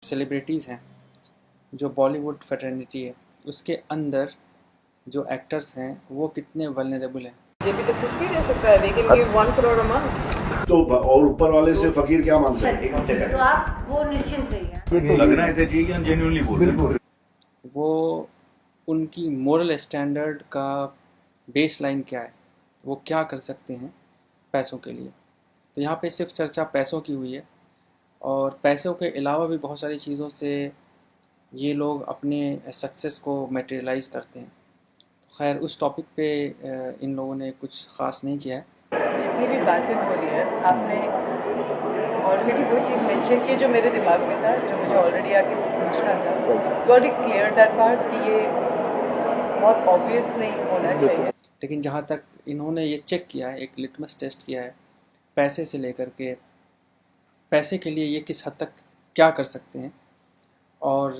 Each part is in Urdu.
سیلیبریٹیز ہیں جو بالی ووڈ فیٹرنیٹی ہے اس کے اندر جو ایکٹرز ہیں وہ کتنے ولنریبل ہیں. یہ بھی تو کچھ بھی دے سکتا ہے لیکن یہ 1 کروڑ a month تو اور اوپر والے سے فقیر کیا مانگ سکتے ہیں؟ تو آپ وہ نشچنت رہیے. لگ رہا ہے ایسے چاہیے کہ ہم جینوئنلی بول رہے ہیں. وہ ان کی مورل اسٹینڈرڈ کا بیس لائن کیا ہے, وہ کیا کر سکتے ہیں پیسوں کے لیے. تو یہاں پہ صرف چرچا پیسوں کی ہوئی ہے, اور پیسوں کے علاوہ بھی بہت ساری چیزوں سے یہ لوگ اپنے سکسیس کو میٹیریلائز کرتے ہیں. خیر اس ٹاپک پہ ان لوگوں نے کچھ خاص نہیں کیا ہے. جتنی بھی باتیں ہو رہی ہے آپ نے آلریڈی وہ چیز مینشن کی جو میرے دماغ میں تھا, جو مجھے آلریڈی آپ کے پوچھنا تھا. You already clear that part کہ یہ بہت آبویس نہیں ہونا چاہیے. لیکن جہاں تک انہوں نے یہ چیک کیا ہے, ایک لٹمس ٹیسٹ کیا ہے پیسے سے لے کر کے, پیسے کے لیے یہ کس حد تک کیا کر سکتے ہیں, اور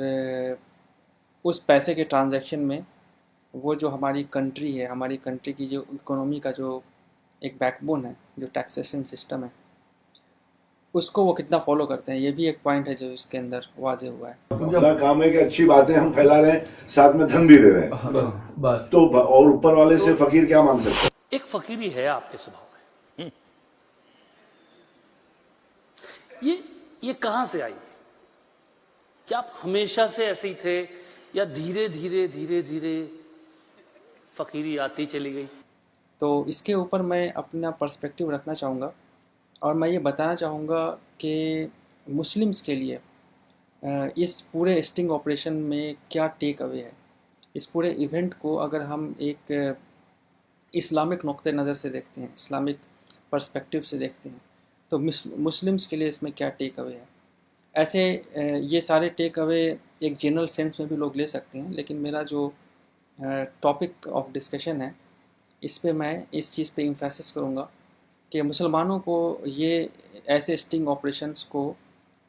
اس پیسے کے ٹرانزیکشن میں وہ جو ہماری کنٹری ہے, ہماری کنٹری کی جو اکنومی کا جو ایک بیک بون ہے, جو ٹیکسیشن سسٹم ہے, اس کو وہ کتنا فالو کرتے ہیں. یہ بھی ایک پوائنٹ ہے جو اس کے اندر واضح ہوا ہے. اپنا کام ہے کہ اچھی باتیں ہم پھیلا رہے ہیں, ساتھ میں دھن بھی دے رہے ہیں, بس تو اور اوپر والے سے فقیر کیا مانگ سکتے ہیں؟ ایک فقیری ہے آپ کے سبھاؤ میں. یہ کہاں سے آئی؟ کیا آپ ہمیشہ سے ایسے ہی تھے یا دھیرے دھیرے دھیرے دھیرے فقیری آتی چلی گئی؟ تو اس کے اوپر میں اپنا پرسپیکٹیو رکھنا چاہوں گا, اور میں یہ بتانا چاہوں گا کہ مسلمز کے لیے اس پورے اسٹنگ آپریشن میں کیا ٹیک اوے ہے. اس پورے ایونٹ کو اگر ہم ایک اسلامک نقطہ نظر سے دیکھتے ہیں, اسلامک پرسپیکٹیو سے دیکھتے ہیں, تو مسلمز کے لیے اس میں کیا ٹیک اوے ہے. ایسے یہ سارے ٹیک اوے ایک جنرل سینس میں بھی لوگ لے سکتے ہیں, لیکن میرا جو ٹاپک آف ڈسکشن ہے اس پہ میں اس چیز پہ ایمفیسس کروں گا کہ مسلمانوں کو یہ ایسے اسٹنگ آپریشنز کو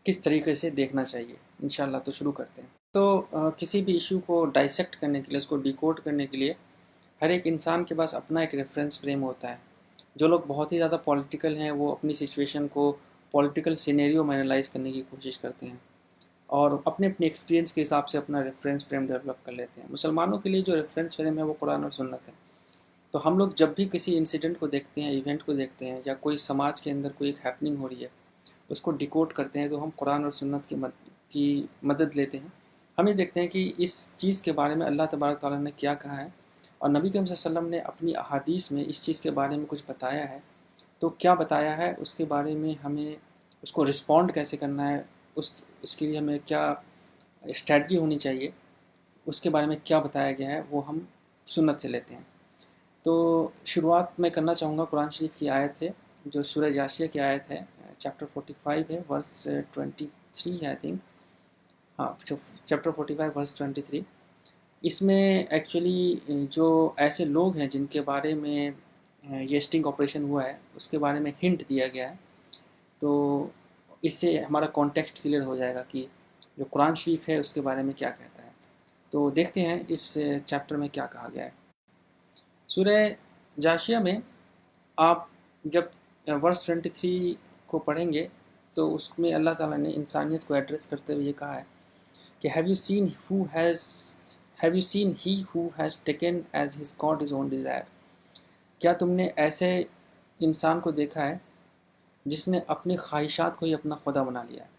کس طریقے سے دیکھنا چاہیے. انشاءاللہ تو شروع کرتے ہیں. تو کسی بھی ایشو کو ڈائسیکٹ کرنے کے لیے, اس کو ڈیکوڈ کرنے کے لیے ہر ایک انسان کے پاس اپنا ایک ریفرنس فریم ہوتا ہے. جو لوگ بہت ہی زیادہ پولیٹیکل ہیں وہ اپنی سچویشن کو پولیٹیکل سینیریو میں انالائز کرنے کی کوشش کرتے ہیں, اور اپنے ایکسپیرینس کے حساب سے اپنا ریفرنس فریم ڈیولپ کر لیتے ہیں. مسلمانوں کے لیے جو ریفرنس فریم ہے وہ قرآن اور سنت ہے. تو ہم لوگ جب بھی کسی انسیڈنٹ کو دیکھتے ہیں, ایونٹ کو دیکھتے ہیں, یا کوئی سماج کے اندر کوئی ایک ہیپننگ ہو رہی ہے اس کو ڈیکوڈ کرتے ہیں, تو ہم قرآن اور سنت کی مدد لیتے ہیں. ہم یہ دیکھتے ہیں کہ اس چیز کے بارے میں اللہ تبارک تعالیٰ نے کیا کہا ہے, اور نبی کریم صلی اللہ علیہ وسلم نے اپنی احادیث میں اس چیز کے بارے میں کچھ بتایا ہے. تو کیا بتایا ہے, اس کے بارے میں ہمیں اس کو رسپونڈ کیسے کرنا ہے, اس کے لیے ہمیں کیا اسٹریٹجی ہونی چاہیے, اس کے بارے میں کیا بتایا گیا ہے, وہ ہم سنت سے لیتے ہیں. تو شروعات میں کرنا چاہوں گا قرآن شریف کی آیت سے, جو سورہ جاشیہ کی آیت ہے, چیپٹر 45 ہے, ورس 23 ہے آئی تھنک, ہاں چیپٹر 45 ورس 23. اس میں ایکچولی جو ایسے لوگ ہیں جن کے بارے میں یہ اسٹنگ آپریشن ہوا ہے اس کے بارے میں ہنٹ دیا گیا ہے. تو اس سے ہمارا کانٹیکسٹ کلیئر ہو جائے گا کہ جو قرآن شریف ہے اس کے بارے میں کیا کہتا ہے. تو دیکھتے ہیں اس چیپٹر میں کیا کہا گیا ہے. سورہ جاشیہ میں آپ جب ورس 23 کو پڑھیں گے تو اس میں اللہ تعالیٰ نے انسانیت کو ایڈریس کرتے ہوئے یہ کہا ہے کہ have you seen he who has taken as his God his own desire. کیا تم نے ایسے انسان کو دیکھا ہے جس نے اپنی خواہشات کو ہی اپنا خدا بنا لیا ہے.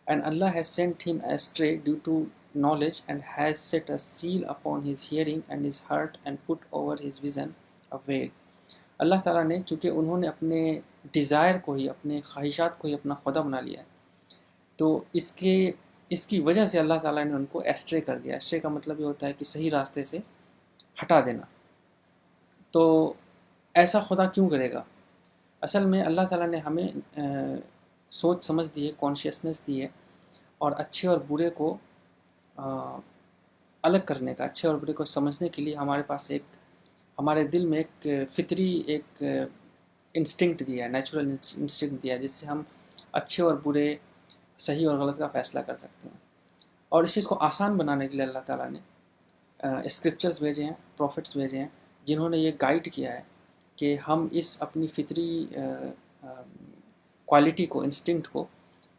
And Allah has sent him astray due to knowledge and has set a seal upon his hearing and his heart and put over his vision a veil. اللہ تعالیٰ نے چونکہ انہوں نے اپنے ڈیزائر کو ہی, اپنے خواہشات کو ہی اپنا خدا بنا لیا ہے, تو اس کی وجہ سے اللہ تعالیٰ نے ان کو ایسٹرے کر دیا. ایسٹرے کا مطلب یہ ہوتا ہے کہ صحیح راستے سے ہٹا دینا. تو ایسا خدا کیوں کرے گا؟ اصل میں اللہ تعالیٰ نے ہمیں سوچ سمجھ دی ہے, کانشیسنس دی ہے, اور اچھے اور برے کو الگ کرنے کا, اچھے اور برے کو سمجھنے کے لیے ہمارے پاس ہمارے دل میں ایک فطری ایک انسٹنکٹ دیا ہے, نیچرل انسٹنکٹ دیا ہے, جس سے ہم اچھے اور برے, صحیح اور غلط کا فیصلہ کر سکتے ہیں. اور اس چیز کو آسان بنانے کے لیے اللہ تعالیٰ نے اسکرپچرز بھیجے ہیں, پروفٹس بھیجے ہیں, جنہوں نے یہ گائیڈ کیا ہے کہ ہم اس اپنی فطری کوالٹی کو, انسٹنکٹ کو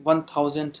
1000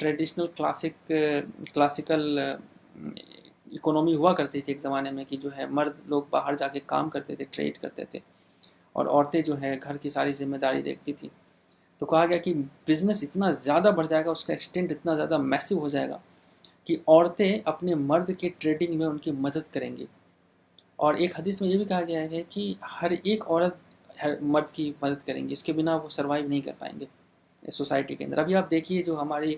ٹریڈیشنل کلاسیکل اکانومی ہوا کرتی تھی ایک زمانے میں، کہ جو ہے مرد لوگ باہر جا کے کام کرتے تھے، ٹریڈ کرتے تھے، اور عورتیں جو ہے گھر کی ساری ذمہ داری دیکھتی تھی. تو کہا گیا کہ بزنس اتنا زیادہ بڑھ جائے گا، اس کا ایکسٹینٹ اتنا زیادہ میسو ہو جائے گا کہ عورتیں اپنے مرد کے ٹریڈنگ میں ان کی مدد کریں گی. اور ایک حدیث میں یہ بھی کہا گیا ہے کہ ہر ایک عورت ہر مرد کی مدد کریں گی، اس کے بنا وہ سروائیو نہیں کر پائیں گے سوسائٹی کے اندر. ابھی آپ دیکھیے جو ہماری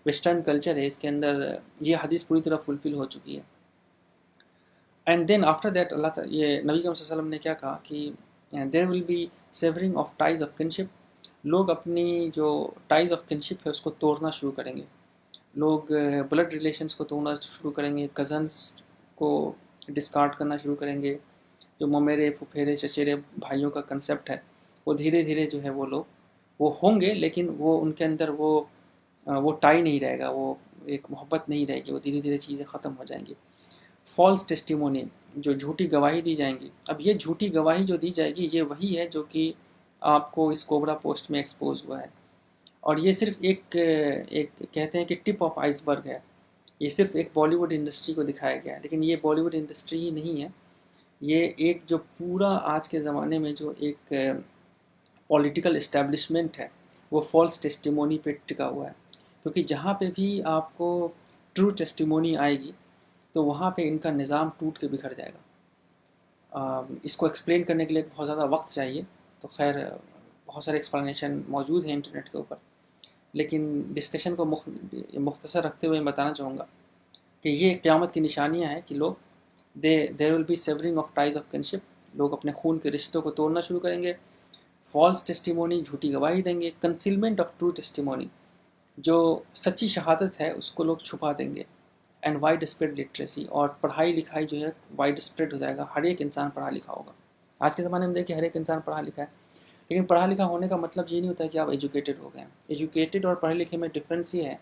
ویسٹرن کلچر ہے، اس کے اندر یہ حدیث پوری طرح فلفل ہو چکی ہے. اینڈ دین آفٹر دیٹ اللہ تعالیٰ، یہ نبی کریم صلی اللہ علیہ وسلم نے کیا کہا کہ there will be severing of ties of kinship. لوگ اپنی جو ٹائز آف کنشپ ہے اس کو توڑنا شروع کریں گے. لوگ بلڈ ریلیشنس کو توڑنا شروع کریں گے، کزنس کو ڈسکارڈ کرنا شروع کریں گے. جو ممیرے پھپھیرے چچیرے بھائیوں کا کنسیپٹ ہے وہ دھیرے دھیرے جو ہے وہ لوگ وہ ہوں گے، لیکن وہ ان کے اندر وہ ٹائی نہیں رہے گا، وہ ایک محبت نہیں رہے گی، وہ دھیرے دھیرے چیزیں ختم ہو جائیں گی. فالس ٹیسٹیمونی، جو جھوٹی گواہی دی جائیں گی. اب یہ جھوٹی گواہی جو دی جائے گی یہ وہی ہے جو کہ آپ کو اس کوبرا پوسٹ میں ایکسپوز ہوا ہے. اور یہ صرف ایک کہتے ہیں کہ ٹپ آف آئس برگ ہے. یہ صرف ایک بالی ووڈ انڈسٹری کو دکھایا گیا ہے، لیکن یہ بالی ووڈ انڈسٹری ہی نہیں ہے. یہ ایک جو پورا آج کے زمانے میں جو ایک پولیٹیکل اسٹیبلشمنٹ ہے وہ فالس ٹیسٹیمونی پہ ٹکا ہوا ہے. کیونکہ جہاں پہ بھی آپ کو ٹرو ٹیسٹیمونی آئے گی تو وہاں پہ ان کا نظام ٹوٹ کے بکھر جائے گا. اس کو ایکسپلین کرنے کے لیے بہت زیادہ وقت چاہیے، تو خیر بہت سارے ایکسپلینیشن موجود ہیں انٹرنیٹ کے اوپر، لیکن ڈسکشن کو مختصر رکھتے ہوئے میں بتانا چاہوں گا کہ یہ قیامت کی نشانیاں ہیں کہ لوگ there will be severing of ties of kinship. لوگ اپنے خون کے رشتوں کو توڑنا شروع کریں گے. فالس ٹیسٹیمونی، جھوٹی گواہی دیں گے. کنسیلمنٹ آف ٹرو ٹیسٹیمونی، جو سچی شہادت ہے اس کو لوگ چھپا دیں گے. اینڈ وائڈ اسپریڈ لٹریسی، اور پڑھائی لکھائی جو ہے وائڈ اسپریڈ ہو جائے گا. ہر ایک انسان پڑھا لکھا ہوگا. آج کے زمانے میں دیکھیں ہر ایک انسان پڑھا لکھا ہے، لیکن پڑھا لکھا ہونے کا مطلب یہ نہیں ہوتا ہے کہ آپ ایجوکیٹڈ ہو گئے ہیں. ایجوکیٹڈ اور پڑھے لکھے میں ڈفرینس یہ ہے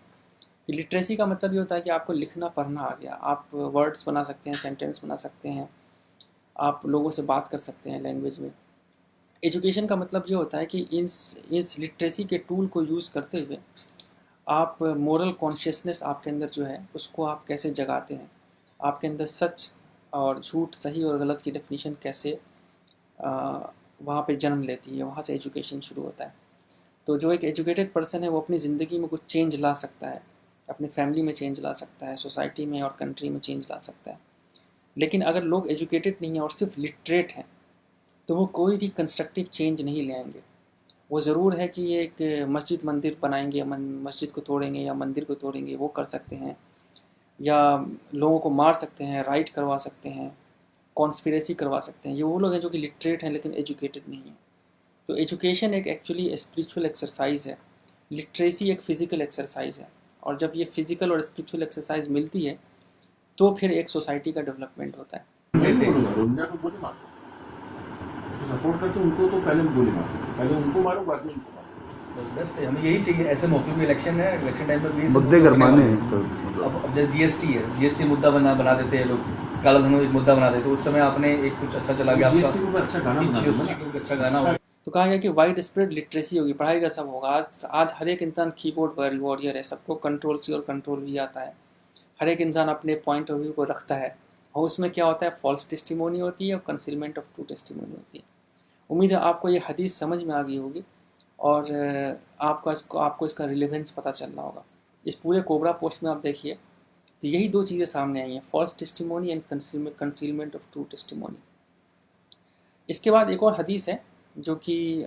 کہ لٹریسی کا مطلب یہ ہوتا ہے کہ آپ کو لکھنا پڑھنا آ گیا. آپ ورڈز بنا سکتے ہیں، سینٹینس بنا سکتے ہیں، آپ لوگوں سے بات کر سکتے ہیں لینگویج میں. ایجوکیشن کا مطلب یہ ہوتا ہے کہ اس لٹریسی کے ٹول کو یوز کرتے ہوئے آپ مورل کانشیسنس آپ کے اندر جو ہے اس کو آپ کیسے جگاتے ہیں. آپ کے اندر سچ اور جھوٹ، صحیح اور غلط کی ڈیفینیشن کیسے وہاں پہ جنم لیتی ہے. وہاں سے ایجوکیشن شروع ہوتا ہے. تو جو ایک ایجوکیٹڈ پرسن ہے وہ اپنی زندگی میں کچھ چینج لا سکتا ہے، اپنی فیملی میں چینج لا سکتا ہے، سوسائٹی میں اور کنٹری میں چینج لا سکتا ہے. لیکن اگر لوگ ایجوکیٹڈ نہیں ہیں اور صرف لٹریٹ ہیں تو وہ کوئی بھی کنسٹرکٹیو چینج نہیں لے آئیں گے. وہ ضرور ہے کہ یہ ایک مسجد مندر بنائیں گے، مسجد کو توڑیں گے یا مندر کو توڑیں گے، وہ کر سکتے ہیں، یا لوگوں کو مار سکتے ہیں، رائٹ کروا سکتے ہیں، کانسپیریسی کروا سکتے ہیں. یہ وہ لوگ ہیں جو کہ لٹریٹ ہیں لیکن ایجوکیٹڈ نہیں ہیں. تو ایجوکیشن ایک ایکچولی اسپریچول ایکسرسائز ہے، لٹریسی ایک فزیکل ایکسرسائز ہے. اور جب یہ فزیکل اور اسپریچول ایکسرسائز ملتی ہے تو پھر ایک سوسائٹی کا ڈیولپمنٹ ہوتا ہے. سپورٹ کرتے ان کو تو پہلے گولی مارو، پہلے ان کو مارو بعد میں ان کو مارو. بیسٹ ہے، ہمیں یہی چاہیے ایسے موقع پہ. الیکشن ہے، الیکشن ٹائم پہ مدعے گرمانے ہیں. اب جیسے جی ایس ٹی ہے، جی ایس ٹی مدعا بنا دیتے ہیں لوگ، کالا دھن ایک مدعا بنا دیتے. اس سمے آپ نے ایک کچھ اچھا چلا گیا، اچھا گانا ہو. تو کہا گیا کہ وائڈ اسپریڈ لٹریسی ہوگی، پڑھائی کا سب ہوگا. آج ہر ایک انسان کی بورڈ وارئر ہے، سب کو کنٹرول سی اور کنٹرول بھی آتا ہے. ہر ایک انسان اپنے پوائنٹ آف ویو کو رکھتا ہے، اور اس میں کیا ہوتا ہے، فالس ٹیسٹیمونی ہوتی ہے اور کنسیلمنٹ آف ٹرو ٹیسٹیمونی ہوتی ہے. امید ہے آپ کو یہ حدیث سمجھ میں آ گئی ہوگی اور آپ کو اس کا ریلیونس پتہ چل رہا ہوگا. اس پورے کوبرا پوسٹ میں آپ دیکھیے تو یہی دو چیزیں سامنے آئی ہیں، false testimony and concealment of true testimony. اس کے بعد ایک اور حدیث ہے جو کہ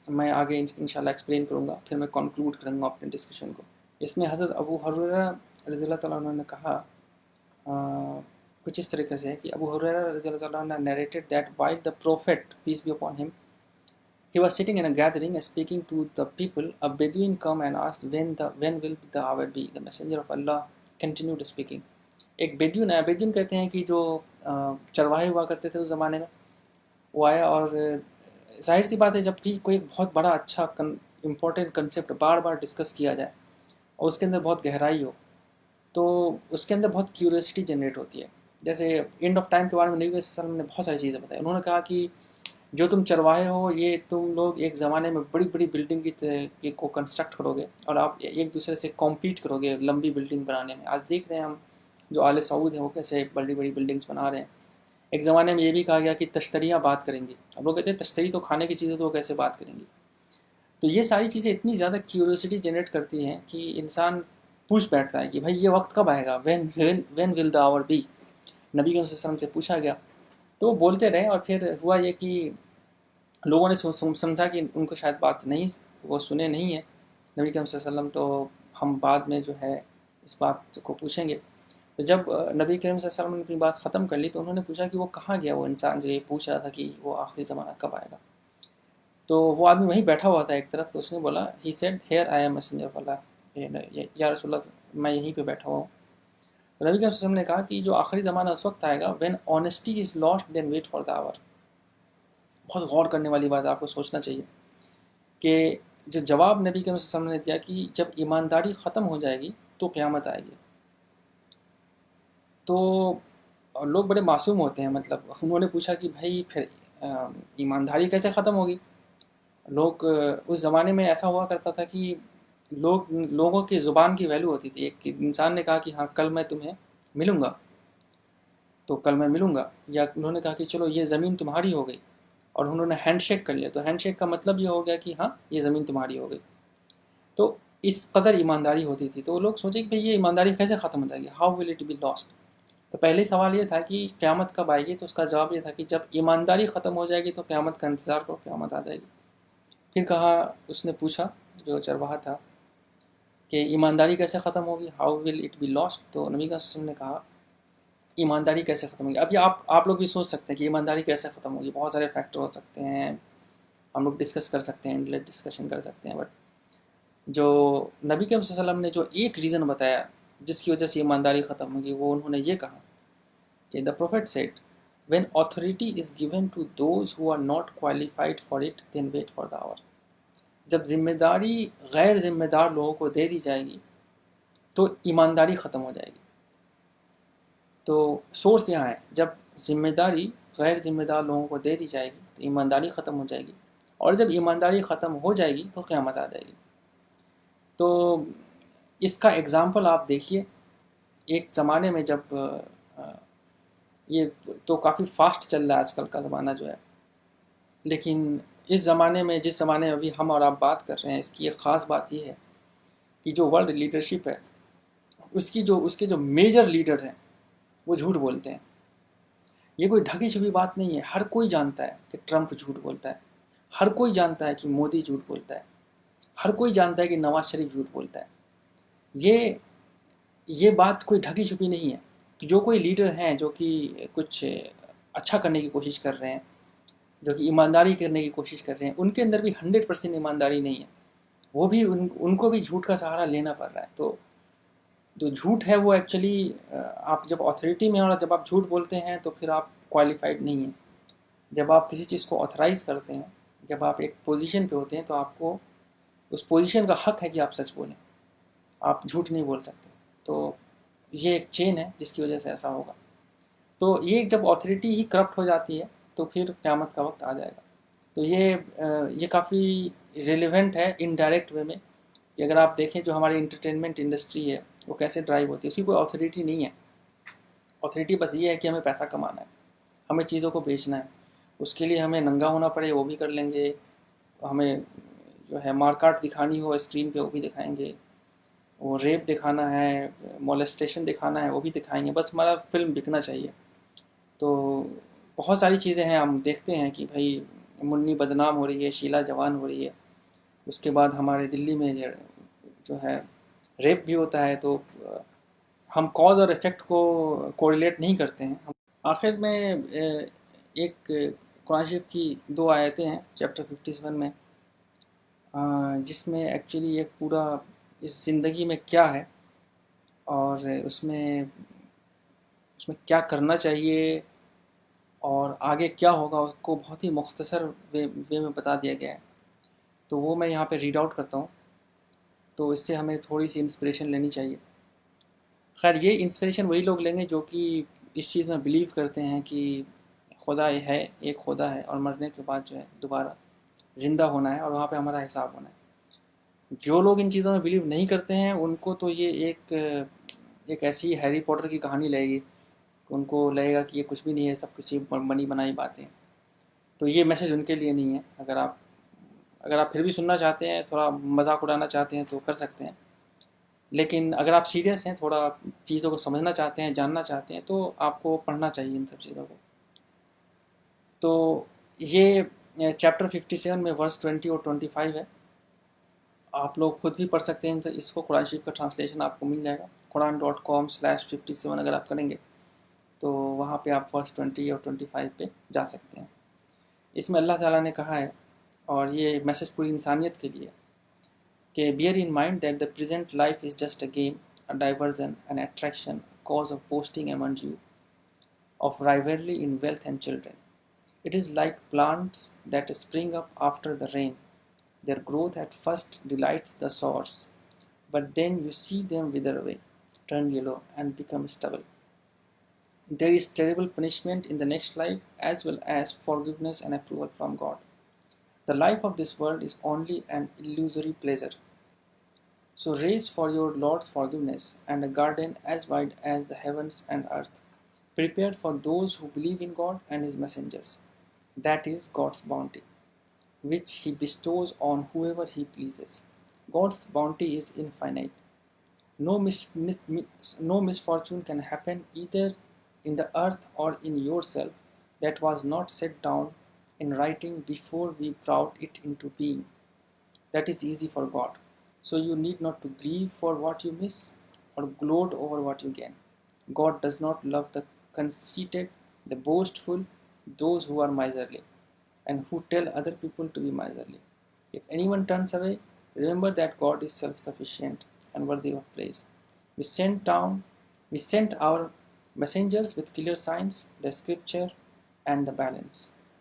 میں آگے انشاءاللہ ایکسپلین کروں گا، پھر میں کنکلوڈ کروں گا اپنے ڈسکشن کو. اس میں حضرت ابو ہریرہ رضی اللہ تعالیٰ عنہ نے کہا کچھ اس طریقے سے کہ ابو ہریرہ رضی اللہ تعالیٰ عنہ narrated that while the prophet peace be upon him he was sitting in a gathering and speaking to the people, a Bedouin come and asked when will the hour be. The messenger of Allah continued speaking. ایک بیدوین آیا، بیدوین کہتے ہیں کہ جو چرواہے ہوا کرتے تھے اس زمانے میں، وہ آیا. اور ظاہر سی بات ہے جب بھی کوئی بہت بڑا اچھا امپورٹنٹ کنسیپٹ بار بار ڈسکس کیا جائے اور اس کے اندر بہت گہرائی ہو تو اس کے اندر بہت کیوریوسٹی جنریٹ ہوتی ہے. جیسے اینڈ آف ٹائم کے بارے میں نبی صلی اللہ علیہ وسلم نے بہت ساری چیزیں بتائی. انہوں نے کہا کہ جو تم چرواہے ہو یہ تم لوگ ایک زمانے میں بڑی بڑی بلڈنگ کی کو کنسٹرکٹ کرو گے اور آپ ایک دوسرے سے کمپیٹ کرو گے لمبی بلڈنگ بنانے میں. آج دیکھ رہے ہیں ہم جو آل سعود ہیں وہ کیسے بڑی بڑی بلڈنگس بنا رہے ہیں. ایک زمانے میں یہ بھی کہا گیا کہ تشتریاں بات کریں گی. اب لوگ کہتے ہیں تشتری تو کھانے کی چیزیں تو وہ کیسے بات کریں گی. تو یہ ساری چیزیں اتنی زیادہ کیوریوسٹی جنریٹ کرتی ہیں کہ انسان پوچھ بیٹھتا ہے کہ بھائی یہ وقت کب آئے گا, when will the our be. نبی کے وسلم سے پوچھا گیا تو وہ بولتے رہے, اور پھر ہوا یہ کہ لوگوں نے سمجھا کہ ان کو شاید بات نہیں, وہ سنے نہیں ہیں نبی کریم صلی اللہ علیہ وسلم, تو ہم بعد میں جو ہے اس بات کو پوچھیں گے. تو جب نبی کریم صلی اللہ علیہ وسلم نے اپنی بات ختم کر لی تو انہوں نے پوچھا کہ وہ کہاں گیا وہ انسان جو یہ پوچھ رہا تھا کہ وہ آخری زمانہ کب آئے گا. تو وہ آدمی وہیں بیٹھا ہوا تھا ایک طرف, تو اس نے بولا he said here I am messenger of اللہ, یا رسول اللہ میں یہیں پہ بیٹھا ہوا ہوں. تو نبی کریم صلی اللہ علیہ وسلم نے کہا کہ جو آخری زمانہ اس وقت آئے گا when honesty is lost then wait for the hour. بہت غور کرنے والی بات ہے, آپ کو سوچنا چاہیے کہ جو جواب نبی کریم صلی اللہ علیہ وسلم نے دیا کہ جب ایمانداری ختم ہو جائے گی تو قیامت آئے گی. تو لوگ بڑے معصوم ہوتے ہیں, مطلب انہوں نے پوچھا کہ بھائی پھر ایمانداری کیسے ختم ہوگی. لوگ اس زمانے میں ایسا ہوا کرتا تھا کہ لوگوں کی زبان کی ویلیو ہوتی تھی. ایک انسان نے کہا کہ ہاں کل میں تمہیں ملوں گا تو کل میں ملوں گا, یا انہوں نے کہا کہ چلو یہ زمین تمہاری ہو گئی اور انہوں نے ہینڈ شیک کر لیا, تو ہینڈ شیک کا مطلب یہ ہو گیا کہ ہاں یہ زمین تمہاری ہو گئی. تو اس قدر ایمانداری ہوتی تھی. تو وہ لوگ سوچے کہ بھئی یہ ایمانداری کیسے ختم ہو جائے گی, how will it be last. تو پہلے سوال یہ تھا کہ قیامت کب آئے گی, تو اس کا جواب یہ تھا کہ جب ایمانداری ختم ہو جائے گی تو قیامت کا انتظار کرو, قیامت آ جائے گی. پھر کہا, اس نے پوچھا جو چرواہا تھا کہ ایمانداری کیسے ختم ہوگی, how will it be last. تو نبی کا وسلم نے کہا ایمانداری کیسے ختم ہوگی. ابھی آپ لوگ بھی سوچ سکتے ہیں کہ ایمانداری کیسے ختم ہوگی. بہت سارے فیکٹر ہو سکتے ہیں, ہم لوگ ڈسکس کر سکتے ہیں, انڈلیٹ ڈسکشن کر سکتے ہیں, بٹ جو نبی کریم صلی اللہ علیہ وسلم نے جو ایک ریزن بتایا جس کی وجہ سے ایمانداری ختم ہوگی, وہ انہوں نے یہ کہا کہ the prophet said when authority is given to those who are not qualified for it then wait for the hour. جب ذمہ داری غیر ذمہ دار لوگوں کو دے دی جائے گی تو ایمانداری ختم ہو جائے گی. تو سورس یہاں ہے, جب ذمہ داری غیر ذمہ دار لوگوں کو دے دی جائے گی تو ایمانداری ختم ہو جائے گی, اور جب ایمانداری ختم ہو جائے گی تو قیامت آ جائے گی. تو اس کا ایگزامپل آپ دیکھیے, ایک زمانے میں جب یہ تو کافی فاسٹ چل رہا ہے آج کل کا زمانہ جو ہے, لیکن اس زمانے میں جس زمانے میں ابھی ہم اور آپ بات کر رہے ہیں, اس کی ایک خاص بات یہ ہے کہ جو ورلڈ لیڈرشپ ہے اس کے جو میجر لیڈر ہیں وہ جھوٹ بولتے ہیں. یہ کوئی ڈھکی چھپی بات نہیں ہے, ہر کوئی جانتا ہے کہ ٹرمپ جھوٹ بولتا ہے, ہر کوئی جانتا ہے کہ مودی جھوٹ بولتا ہے, ہر کوئی جانتا ہے کہ نواز شریف جھوٹ بولتا ہے. یہ بات کوئی ڈھکی چھپی نہیں ہے. جو کوئی لیڈر ہیں جو کہ کچھ اچھا کرنے کی کوشش کر رہے ہیں, جو کہ ایمانداری کرنے کی کوشش کر رہے ہیں, ان کے اندر بھی 100% ایمانداری نہیں ہے. وہ بھی ان کو بھی جھوٹ کا سہارا لینا پڑ رہا ہے. تو جو جھوٹ ہے وہ ایکچولی آپ جب اتھارٹی میں اور جب آپ جھوٹ بولتے ہیں تو پھر آپ کوالیفائڈ نہیں ہیں. جب آپ کسی چیز کو آتھرائز کرتے ہیں, جب آپ ایک پوزیشن پہ ہوتے ہیں تو آپ کو اس پوزیشن کا حق ہے کہ آپ سچ بولیں, آپ جھوٹ نہیں بول سکتے. تو یہ ایک چین ہے جس کی وجہ سے ایسا ہوگا. تو یہ جب اتھارٹی ہی کرپٹ ہو جاتی ہے تو پھر قیامت کا وقت آ جائے گا. تو یہ کافی ریلیونٹ ہے انڈائریکٹ وے میں کہ اگر آپ دیکھیں جو ہماری انٹرٹینمنٹ انڈسٹری ہے وہ کیسے ڈرائیو ہوتی ہے, اس کی کوئی اتھارٹی نہیں ہے. اتھارٹی بس یہ ہے کہ ہمیں پیسہ کمانا ہے, ہمیں چیزوں کو بیچنا ہے, اس کے لیے ہمیں ننگا ہونا پڑے وہ بھی کر لیں گے, ہمیں جو ہے مارکاٹ دکھانی ہو اسکرین پہ وہ بھی دکھائیں گے, وہ ریپ دکھانا ہے, مولسٹیشن دکھانا ہے وہ بھی دکھائیں گے, بس ہمارا فلم بکنا چاہیے. تو بہت ساری چیزیں ہیں, ہم دیکھتے ہیں کہ بھائی منی بدنام ہو رہی ہے, شیلا جوان ہو رہی ہے, اس کے بعد ہمارے دلی میں جو ہے ریپ بھی ہوتا ہے. تو ہم کاز اور ایفیکٹ کو کوریلیٹ نہیں کرتے ہیں. آخر میں ایک قرآن شریف کی 2 آیتیں ہیں چیپٹر 57 میں, جس میں ایکچولی ایک پورا اس زندگی میں کیا ہے اور اس میں کیا کرنا چاہیے اور آگے کیا ہوگا اس کو بہت ہی مختصر وے میں بتا دیا گیا ہے. تو وہ میں یہاں پہ ریڈ آؤٹ کرتا ہوں, تو اس سے ہمیں تھوڑی سی انسپریشن لینی چاہیے. خیر یہ انسپریشن وہی لوگ لیں گے جو کہ اس چیز میں بلیو کرتے ہیں کہ خدا ہے، ایک خدا ہے، اور مرنے کے بعد جو ہے دوبارہ زندہ ہونا ہے اور وہاں پہ ہمارا حساب ہونا ہے۔ جو لوگ ان چیزوں میں بلیو نہیں کرتے ہیں ان کو تو یہ ایک ایسی ہیری پوٹر کی کہانی لگے گی، ان کو لگے گا کہ یہ کچھ بھی نہیں ہے، سب کچھ بنی بنائی باتیں۔ تو یہ میسیج ان کے لیے نہیں ہے۔ اگر آپ پھر بھی سننا چاہتے ہیں، تھوڑا مذاق اڑانا چاہتے ہیں تو کر سکتے ہیں، لیکن اگر آپ سیریس ہیں، تھوڑا چیزوں کو سمجھنا چاہتے ہیں، جاننا چاہتے ہیں، تو آپ کو پڑھنا چاہیے ان سب چیزوں کو۔ تو یہ چیپٹر 57 میں ورس 20 اور 25 ہے، آپ لوگ خود بھی پڑھ سکتے ہیں اس کو۔ قرآن شریف کا ٹرانسلیشن آپ کو مل جائے گا quran.com/57 اگر آپ کریں گے تو وہاں پہ آپ ورس 20 اور 25 پہ جا سکتے ہیں۔ اس میں اللہ تعالیٰ نے کہا ہے، اور یہ میسیج پوری انسانیت کے لیے، کہ bear in mind that the present life is just a game, a diversion, an attraction, a cause of boasting among you, of rivalry in wealth and children. It is like plants that spring up after the rain. Their growth at first delights the sower, but then you see them wither away, turn yellow, and become stubble. There is terrible punishment in the next life, as well as forgiveness and approval from God. The life of this world is only an illusory pleasure. So race for your Lord's forgiveness and a garden as wide as the heavens and earth, prepared for those who believe in God and His messengers. That is God's bounty, which He bestows on whoever He pleases. God's bounty is infinite. No misfortune can happen either in the earth or in yourself that was not set down in writing before we brought it into being. That is easy for God. So you need not to grieve for what you miss or gloat over what you gain. God does not love the conceited, the boastful, those who are miserly, and who tell other people to be miserly. If anyone turns away, remember that God is self-sufficient and worthy of praise. We sent our messengers with clear signs, the scripture and the balance,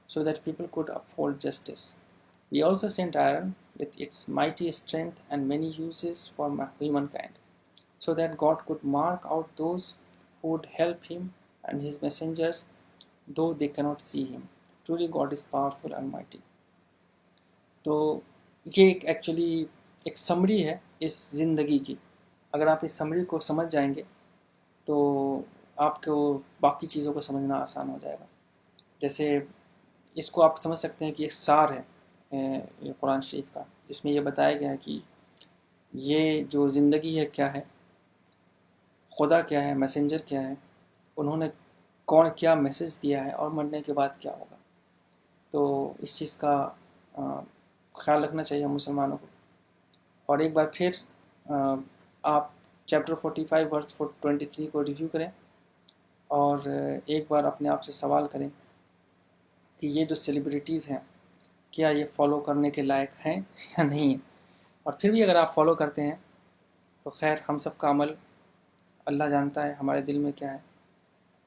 so that people could uphold justice. We also sent Aaron with its mighty strength and many uses for humankind, so that God could mark out those who would help him and his messengers, though they cannot see him. Truly God is powerful and mighty. تو یہ ایکچولی ایک سمری ہے اس زندگی کی۔ اگر آپ اس سمری کو سمجھ جائیں گے تو آپ کو باقی چیزوں کو سمجھنا آسان ہو جائے گا۔ جیسے اس کو آپ سمجھ سکتے ہیں کہ ایک سار ہے یہ قرآن شریف کا، جس میں یہ بتایا گیا ہے کہ یہ جو زندگی ہے کیا ہے، خدا کیا ہے، میسنجر کیا ہے، انہوں نے کیا میسج دیا ہے، اور مرنے کے بعد کیا ہوگا۔ تو اس چیز کا خیال رکھنا چاہیے ہم مسلمانوں کو۔ اور ایک بار پھر آپ چیپٹر 45 ورس 23 کو ریویو کریں، اور ایک بار اپنے آپ سے سوال کریں کہ یہ جو سیلیبریٹیز ہیں کیا یہ فالو کرنے کے لائق ہیں یا نہیں ہیں۔ اور پھر بھی اگر آپ فالو کرتے ہیں تو خیر، ہم سب کا عمل اللہ جانتا ہے ہمارے دل میں کیا ہے،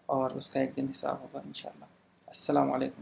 اور اس کا ایک دن حساب ہوگا انشاءاللہ۔ السلام علیکم۔